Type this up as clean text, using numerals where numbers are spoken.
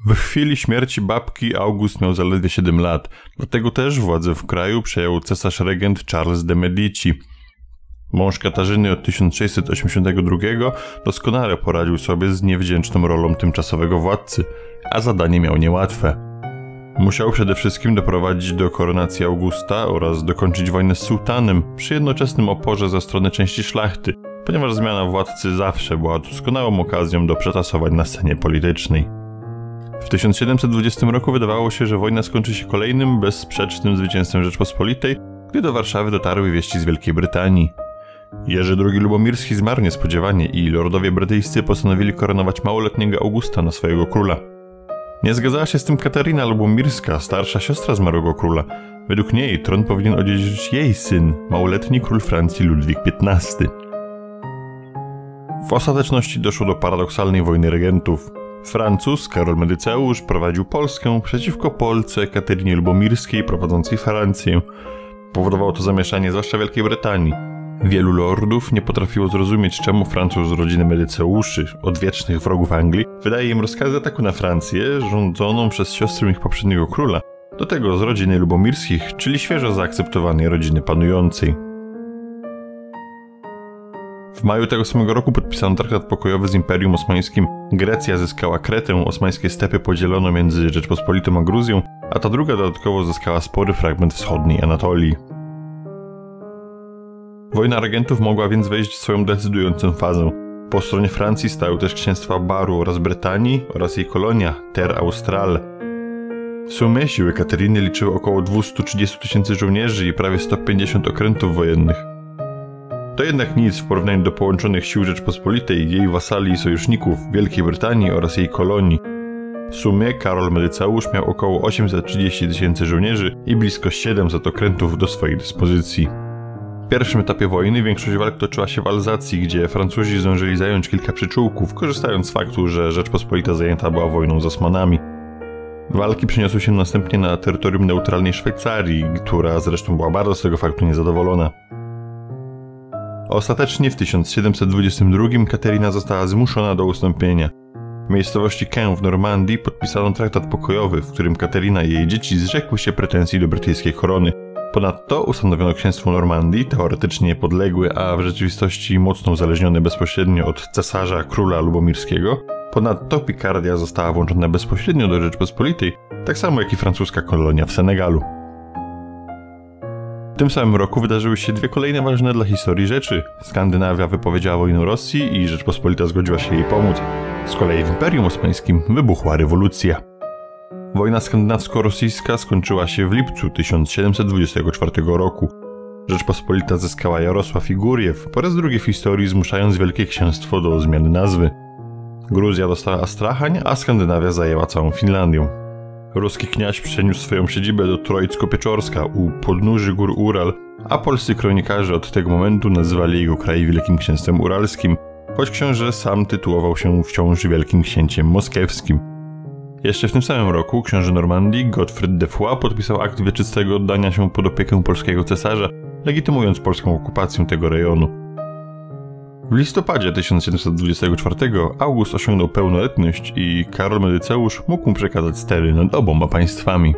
W chwili śmierci babki August miał zaledwie 7 lat, dlatego też władzę w kraju przejął cesarz regent Charles de Medici. Mąż Katarzyny od 1682 doskonale poradził sobie z niewdzięczną rolą tymczasowego władcy, a zadanie miał niełatwe. Musiał przede wszystkim doprowadzić do koronacji Augusta oraz dokończyć wojnę z sułtanem przy jednoczesnym oporze ze strony części szlachty, ponieważ zmiana władcy zawsze była doskonałą okazją do przetasowań na scenie politycznej. W 1720 roku wydawało się, że wojna skończy się kolejnym, bezsprzecznym zwycięstwem Rzeczpospolitej, gdy do Warszawy dotarły wieści z Wielkiej Brytanii. Jerzy II Lubomirski zmarł niespodziewanie i lordowie brytyjscy postanowili koronować małoletniego Augusta na swojego króla. Nie zgadzała się z tym Katarina Lubomirska, starsza siostra zmarłego króla. Według niej tron powinien odziedziczyć jej syn, małoletni król Francji Ludwik XV. W ostateczności doszło do paradoksalnej wojny regentów. Francuz Karol Medyceusz prowadził Polskę przeciwko Polce Katerynie Lubomirskiej prowadzącej Francję. Powodowało to zamieszanie zwłaszcza w Wielkiej Brytanii. Wielu lordów nie potrafiło zrozumieć, czemu Francuz z rodziny Medyceuszy, odwiecznych wrogów Anglii, wydaje im rozkazy ataku na Francję, rządzoną przez siostrę ich poprzedniego króla, do tego z rodziny Lubomirskich, czyli świeżo zaakceptowanej rodziny panującej. W maju tego samego roku podpisano traktat pokojowy z Imperium Osmańskim. Grecja zyskała Kretę, osmańskie stepy podzielono między Rzeczpospolitą a Gruzją, a ta druga dodatkowo zyskała spory fragment wschodniej Anatolii. Wojna regentów mogła więc wejść w swoją decydującą fazę. Po stronie Francji stały też księstwa Baru oraz Brytanii oraz jej kolonia Terre Australe. W sumie siły Kateryny liczyły około 230 tysięcy żołnierzy i prawie 150 okrętów wojennych. To jednak nic w porównaniu do połączonych sił Rzeczpospolitej, jej wasali i sojuszników, Wielkiej Brytanii oraz jej kolonii. W sumie Karol Medyceusz miał około 830 tysięcy żołnierzy i blisko 700 okrętów do swojej dyspozycji. W pierwszym etapie wojny większość walk toczyła się w Alzacji, gdzie Francuzi zdążyli zająć kilka przyczółków, korzystając z faktu, że Rzeczpospolita zajęta była wojną z Osmanami. Walki przeniosły się następnie na terytorium neutralnej Szwajcarii, która zresztą była bardzo z tego faktu niezadowolona. Ostatecznie w 1722 Kateryna została zmuszona do ustąpienia. W miejscowości Caen w Normandii podpisano traktat pokojowy, w którym Kateryna i jej dzieci zrzekły się pretensji do brytyjskiej korony. Ponadto ustanowiono księstwo Normandii, teoretycznie niepodległe, a w rzeczywistości mocno uzależnione bezpośrednio od cesarza króla lubomirskiego. Ponadto Pikardia została włączona bezpośrednio do Rzeczpospolitej, tak samo jak i francuska kolonia w Senegalu. W tym samym roku wydarzyły się dwie kolejne ważne dla historii rzeczy. Skandynawia wypowiedziała wojnę Rosji i Rzeczpospolita zgodziła się jej pomóc. Z kolei w Imperium Osmańskim wybuchła rewolucja. Wojna skandynawsko-rosyjska skończyła się w lipcu 1724 roku. Rzeczpospolita zyskała Jarosław i Górjew, po raz drugi w historii zmuszając Wielkie Księstwo do zmiany nazwy. Gruzja dostała Astrachań, a Skandynawia zajęła całą Finlandię. Ruski kniaź przeniósł swoją siedzibę do Trojcko-Pieczorska u podnóży gór Ural, a polscy kronikarze od tego momentu nazywali jego kraj Wielkim Księstwem Uralskim, choć książę sam tytułował się wciąż Wielkim Księciem Moskiewskim. Jeszcze w tym samym roku książę Normandii Godfryd de Foix podpisał akt wieczystego oddania się pod opiekę polskiego cesarza, legitymując polską okupację tego rejonu. W listopadzie 1724 August osiągnął pełnoletność i Karol Medyceusz mógł mu przekazać stery nad oboma państwami.